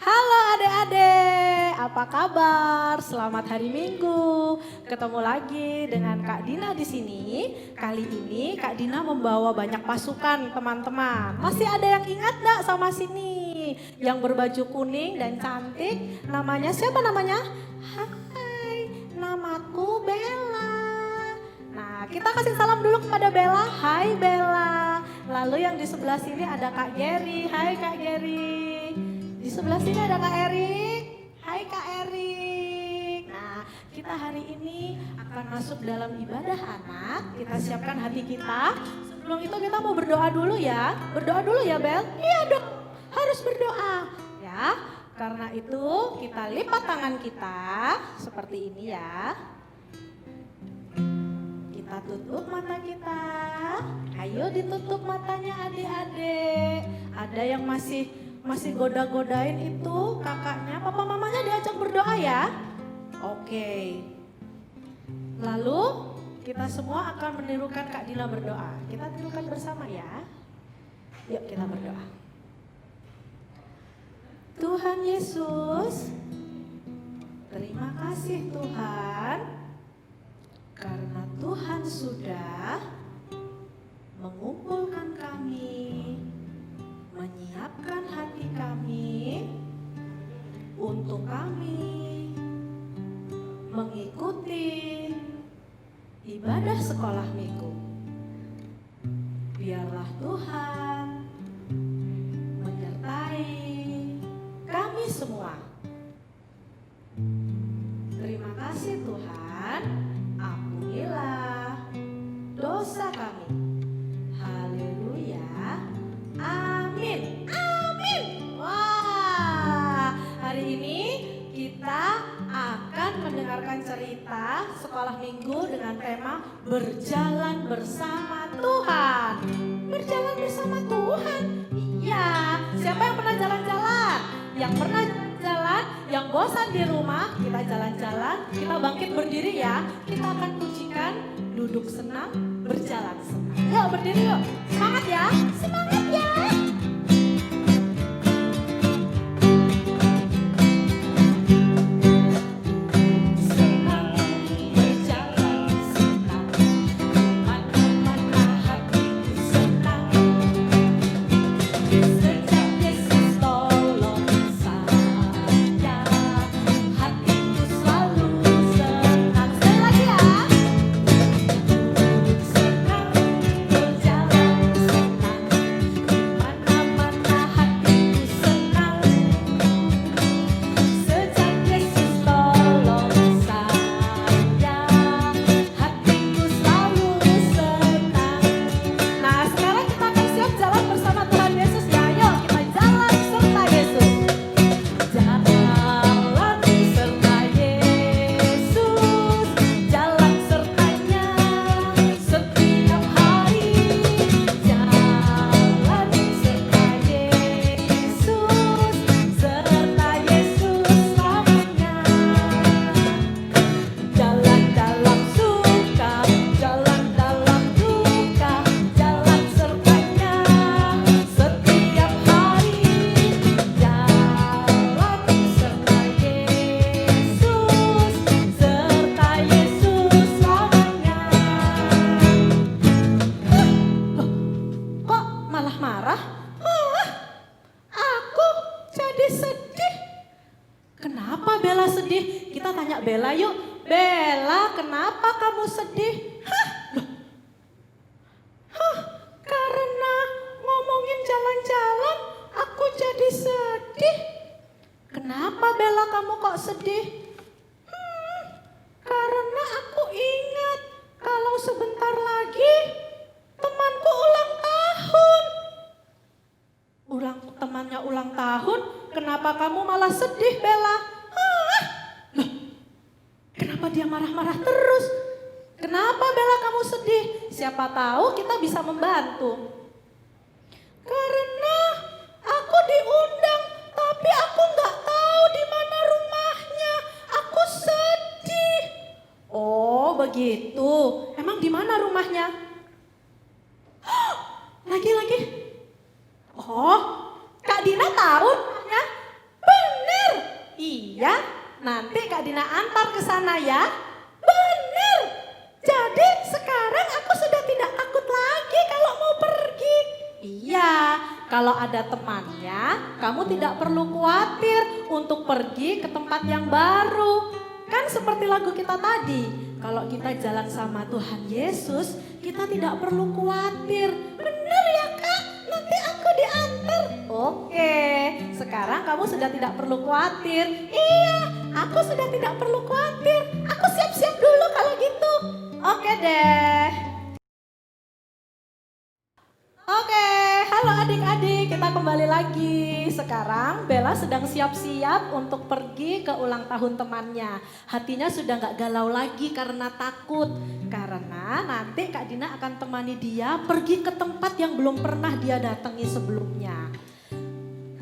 Halo adik-adik, apa kabar? Selamat hari Minggu. Ketemu lagi dengan Kak Dina di sini. Kali ini Kak Dina membawa banyak pasukan teman-teman. Masih ada yang ingat gak sama sini? Yang berbaju kuning dan cantik. Namanya siapa namanya? Hai, namaku Bella. Nah, kita kasih salam dulu kepada Bella. Hai Bella. Lalu yang di sebelah sini ada Kak Geri. Hai Kak Geri. Di sebelah sini ada Kak Erik. Hai Kak Erik. Nah, kita hari ini akan masuk dalam ibadah anak. Kita siapkan hati kita. Sebelum itu kita mau berdoa dulu ya. Berdoa dulu ya Bel. Iya dong, harus berdoa ya. Karena itu kita lipat tangan kita seperti ini ya. Kita tutup mata kita. Ayo ditutup matanya adik-adik. Ada yang masih goda-godain itu kakaknya, papa mamanya diajak berdoa ya. Oke. Lalu kita semua akan menirukan Kak Dina berdoa. Kita tirukan bersama ya. Yuk kita berdoa. Tuhan Yesus, terima kasih Tuhan, karena Tuhan sudah mengumpulkan kami, menyiapkan hati kami untuk kami mengikuti ibadah sekolah minggu. Biarlah Tuhan menyertai kami semua. Terima kasih Tuhan, ampunilah dosa kami. Haleluya. Amin. Amin. Wah, hari ini kita akan mendengarkan cerita sekolah minggu dengan tema berjalan bersama Tuhan. Berjalan bersama Tuhan. Iya, siapa yang pernah jalan-jalan? Yang pernah jalan, yang bosan di rumah, kita jalan-jalan, kita bangkit berdiri ya. Kita akan pujikan duduk senang, berjalan senang. Yuk berdiri yuk, semangat ya, semangat ya. Bella yuk, Bella kenapa kamu sedih? Karena ngomongin jalan-jalan aku jadi sedih. Kenapa Bella kamu kok sedih? Karena aku ingat kalau sebentar lagi temanku ulang tahun. Temannya ulang tahun, kenapa kamu malah sedih Bella? Kenapa dia marah-marah terus? Kenapa Bella kamu sedih? Siapa tahu kita bisa membantu. Karena aku diundang, tapi aku nggak tahu di mana rumahnya. Aku sedih. Oh begitu. Emang di mana rumahnya? Lagi-lagi. Oh, Kak Dina tahu rumahnya? Benar. Ya, nanti Kak Dina antar ke sana ya. Bener. Jadi sekarang aku sudah tidak takut lagi kalau mau pergi. Iya, kalau ada temannya, kamu tidak perlu khawatir untuk pergi ke tempat yang baru. Kan seperti lagu kita tadi, kalau kita jalan sama Tuhan Yesus, kita tidak perlu khawatir. Bener ya Kak, nanti aku diantar. Oke, sekarang kamu sudah tidak perlu khawatir. Iya, aku sudah tidak perlu khawatir. Aku siap-siap dulu kalau gitu. Oke deh. Oke, halo adik-adik, kita kembali lagi. Sekarang Bella sedang siap-siap untuk pergi ke ulang tahun temannya. Hatinya sudah gak galau lagi karena takut. Karena nanti Kak Dina akan temani dia pergi ke tempat yang belum pernah dia datangi sebelumnya.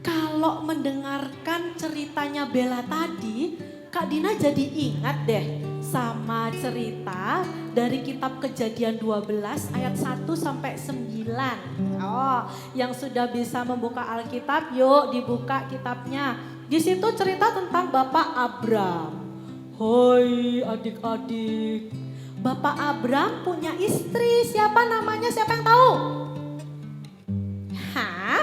Kalau mendengarkan ceritanya Bella tadi, Kak Dina jadi ingat deh sama cerita dari kitab Kejadian 12 ayat 1 sampai 9. Oh, yang sudah bisa membuka Alkitab, yuk dibuka kitabnya. Di situ cerita tentang Bapak Abram. Hoi adik-adik, Bapak Abram punya istri, siapa namanya? Siapa yang tahu? Hah?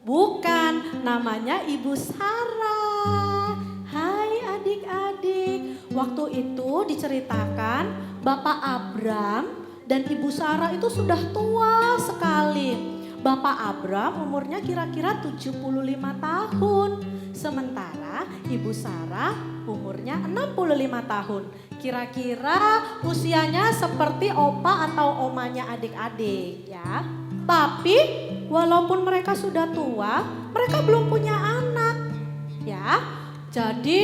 Bukan, namanya Ibu Sarah. Hai adik-adik, waktu itu diceritakan Bapak Abram dan Ibu Sarah itu sudah tua sekali. Bapak Abram umurnya kira-kira 75 tahun. Sementara Ibu Sarah umurnya 65 tahun. Kira-kira usianya seperti opa atau omanya adik-adik ya. Tapi walaupun mereka sudah tua, mereka belum punya anak ya. Jadi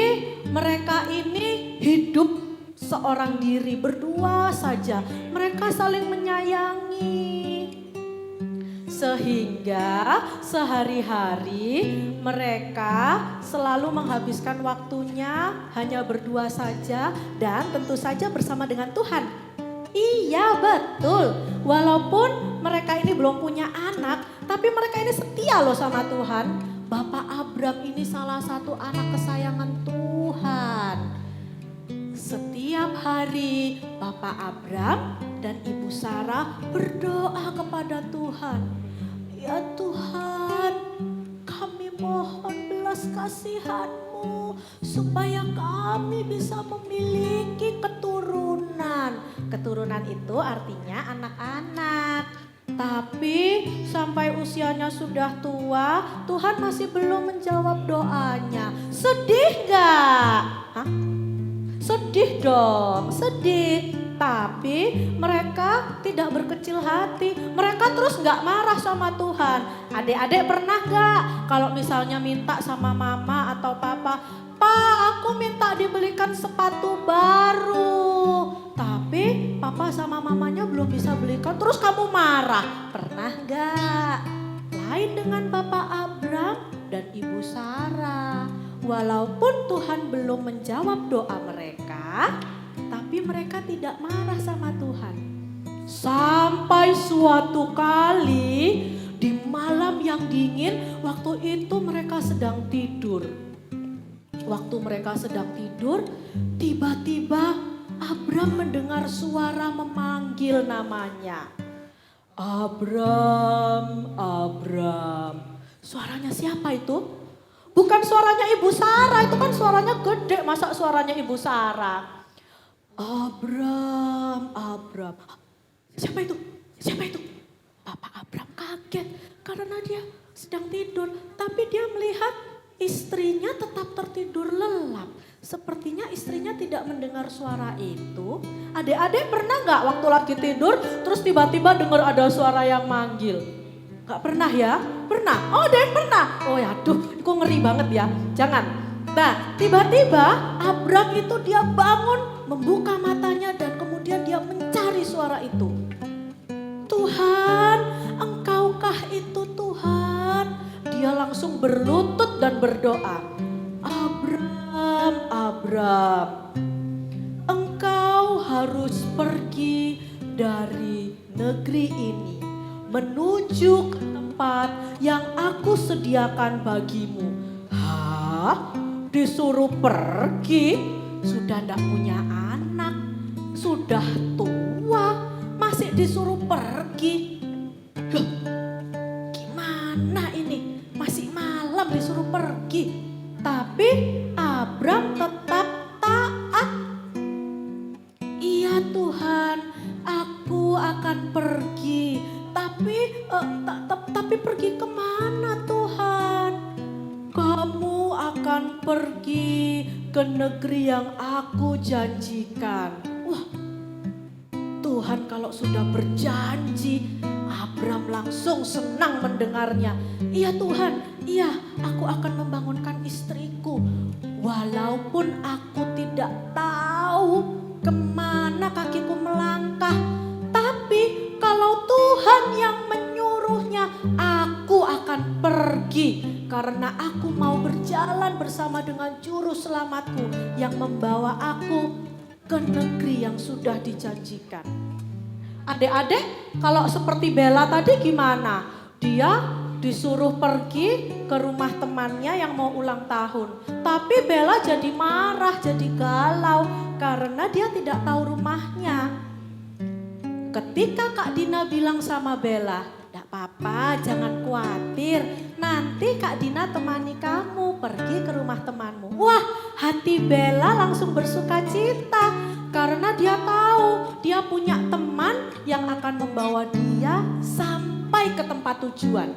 mereka ini hidup seorang diri berdua saja. Mereka saling menyayangi. Sehingga sehari-hari mereka selalu menghabiskan waktunya hanya berdua saja dan tentu saja bersama dengan Tuhan. Iya betul, walaupun mereka ini belum punya anak, tapi mereka ini setia loh sama Tuhan. Bapak Abram ini salah satu anak kesayangan Tuhan. Setiap hari Bapak Abram dan Ibu Sarah berdoa kepada Tuhan. Ya Tuhan, kami mohon belas kasihan-Mu supaya kami bisa memiliki keturunan. Keturunan itu artinya anak-anak. Tapi sampai usianya sudah tua, Tuhan masih belum menjawab doanya. Sedih gak? Hah? Sedih dong, sedih. Tapi mereka tidak berkecil hati. Mereka terus gak marah sama Tuhan. Adik-adik pernah gak kalau misalnya minta sama mama atau papa, "Pak, aku minta dibelikan sepatu baru." Tapi papa sama mamanya belum bisa belikan, terus kamu marah. Pernah gak? Lain dengan Bapak Abram dan Ibu Sarah. Walaupun Tuhan belum menjawab doa mereka, tapi mereka tidak marah sama Tuhan. Sampai suatu kali di malam yang dingin, waktu itu mereka sedang tidur. Waktu mereka sedang tidur, tiba-tiba Abram mendengar suara memanggil namanya. Abram, Abram. Suaranya siapa itu? Bukan suaranya Ibu Sarah, itu kan suaranya gede, masa suaranya Ibu Sarah. Abram, Abram. Siapa itu? Siapa itu? Bapak Abram kaget karena dia sedang tidur, tapi dia melihat istrinya tetap tertidur lelap. Sepertinya istrinya tidak mendengar suara itu. Adik-adik pernah gak waktu lagi tidur terus tiba-tiba dengar ada suara yang manggil? Gak pernah ya? Pernah? Oh ada yang pernah? Oh ya aduh, kok ngeri banget ya. Jangan. Nah tiba-tiba Abram itu dia bangun, membuka matanya dan kemudian dia mencari suara itu. Tuhan, Engkaukah itu Tuhan? Dia langsung berlutut dan berdoa. Abram, Abram, engkau harus pergi dari negeri ini menuju ke tempat yang aku sediakan bagimu. Hah? disuruh pergi, sudah ndak punya anak, sudah tua, masih disuruh pergi. Loh, gimana ini? Masih malam disuruh pergi. Tapi Abram tetap taat. Iya Tuhan, aku akan pergi. Tapi pergi kemana Tuhan? Kamu akan pergi ke negeri yang aku janjikan. Wah, Tuhan kalau sudah berjanji, Abram langsung senang mendengarnya. Iya Tuhan, iya aku akan membangunkan istriku. Walaupun aku tidak tahu kemana kakiku melangkah. Tapi kalau Tuhan yang menyuruhnya, aku akan pergi. Karena aku mau berjalan bersama dengan juru selamatku yang membawa aku ke negeri yang sudah dijanjikan. Adik-adik, kalau seperti Bella tadi gimana? Dia disuruh pergi ke rumah temannya yang mau ulang tahun. Tapi Bella jadi marah, jadi galau karena dia tidak tahu rumahnya. Ketika Kak Dina bilang sama Bella, "Tidak apa-apa, jangan khawatir. Nanti Kak Dina temani kamu pergi ke rumah temanmu." Wah, hati Bella langsung bersuka cita. Karena dia tahu dia punya teman yang akan membawa dia sampai ke tempat tujuan.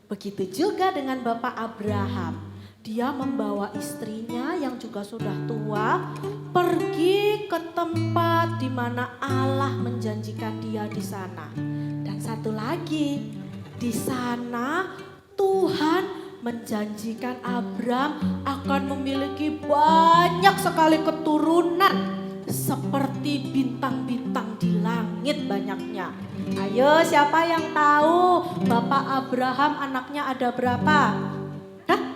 Begitu juga dengan Bapak Abraham. Dia membawa istrinya yang juga sudah tua pergi ke tempat di mana Allah menjanjikan dia di sana. Dan satu lagi, di sana Tuhan menjanjikan Abram akan memiliki banyak sekali keturunan seperti bintang-bintang di langit banyaknya. Ayo, siapa yang tahu Bapak Abraham anaknya ada berapa?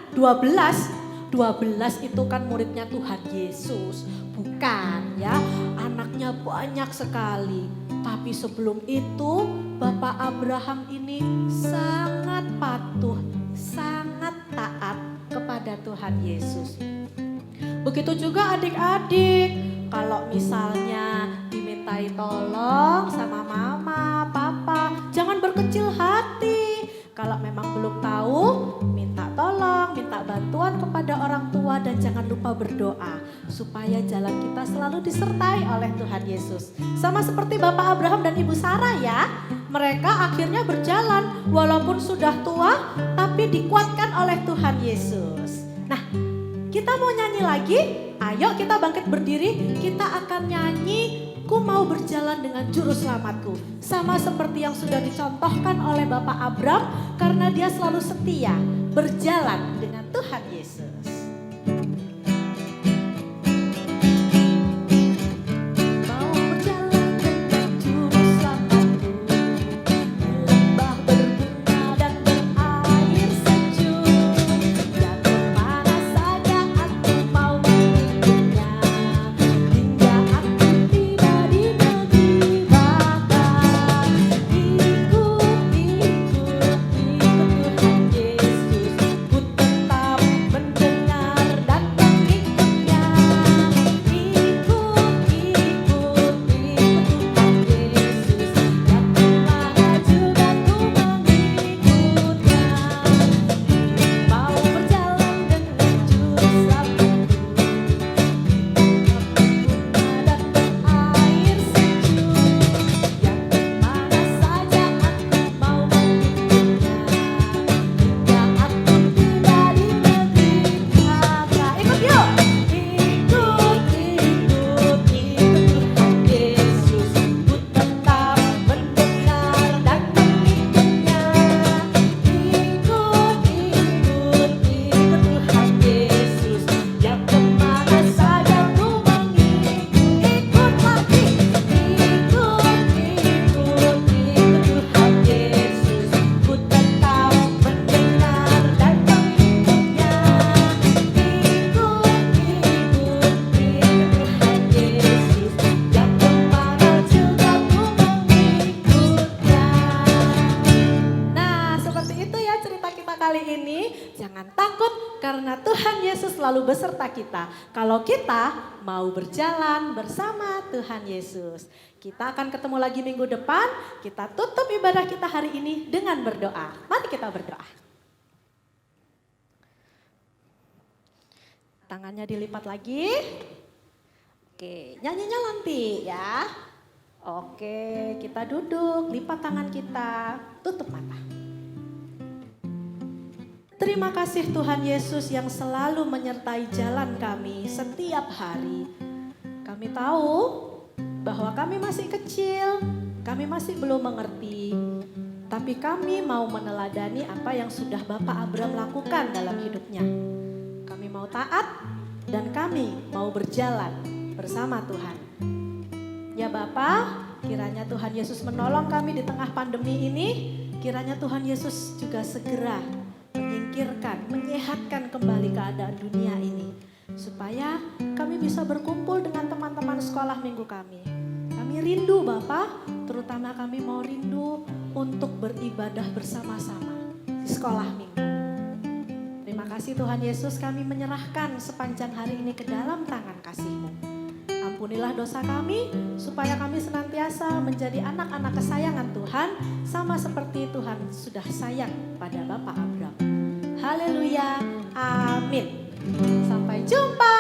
12. 12 itu kan muridnya Tuhan Yesus. Bukan ya, anaknya banyak sekali. Tapi sebelum itu Bapak Abraham ini sangat patuh, sangat taat kepada Tuhan Yesus. Begitu juga adik-adik, kalau misalnya dimintai tolong sama mama, papa, jangan berkecil hati. Kalau memang belum tahu, minta tolong, minta bantuan kepada orang tua dan jangan lupa berdoa supaya jalan kita selalu disertai oleh Tuhan Yesus. Sama seperti Bapak Abraham dan Ibu Sarah ya, mereka akhirnya berjalan walaupun sudah tua tapi dikuatkan oleh Tuhan Yesus. Nah, kita mau nyanyi lagi, ayo kita bangkit berdiri, kita akan nyanyi Ku Mau Berjalan Dengan Juru Selamatku. Sama seperti yang sudah dicontohkan oleh Bapak Abram karena dia selalu setia berjalan dengan Tuhan Yesus. Mendengar selalu beserta kita. Kalau kita mau berjalan bersama Tuhan Yesus. Kita akan ketemu lagi minggu depan. Kita tutup ibadah kita hari ini dengan berdoa. Mari kita berdoa. Tangannya dilipat lagi. Oke, nyanyinya nanti ya. Oke, kita duduk, lipat tangan kita, tutup mata. Terima kasih Tuhan Yesus yang selalu menyertai jalan kami setiap hari. Kami tahu bahwa kami masih kecil, kami masih belum mengerti. Tapi kami mau meneladani apa yang sudah Bapak Abraham lakukan dalam hidupnya. Kami mau taat dan kami mau berjalan bersama Tuhan. Ya Bapa, kiranya Tuhan Yesus menolong kami di tengah pandemi ini. Kiranya Tuhan Yesus juga segera menyingkirkan, menyehatkan kembali keadaan dunia ini. Supaya kami bisa berkumpul dengan teman-teman sekolah minggu kami. Kami rindu Bapa, terutama kami mau rindu untuk beribadah bersama-sama di sekolah minggu. Terima kasih Tuhan Yesus, kami menyerahkan sepanjang hari ini ke dalam tangan kasih-Mu. Ampunilah dosa kami, supaya kami senantiasa menjadi anak-anak kesayangan Tuhan, sama seperti Tuhan sudah sayang pada Bapak Abraham. Haleluya, amin. Sampai jumpa.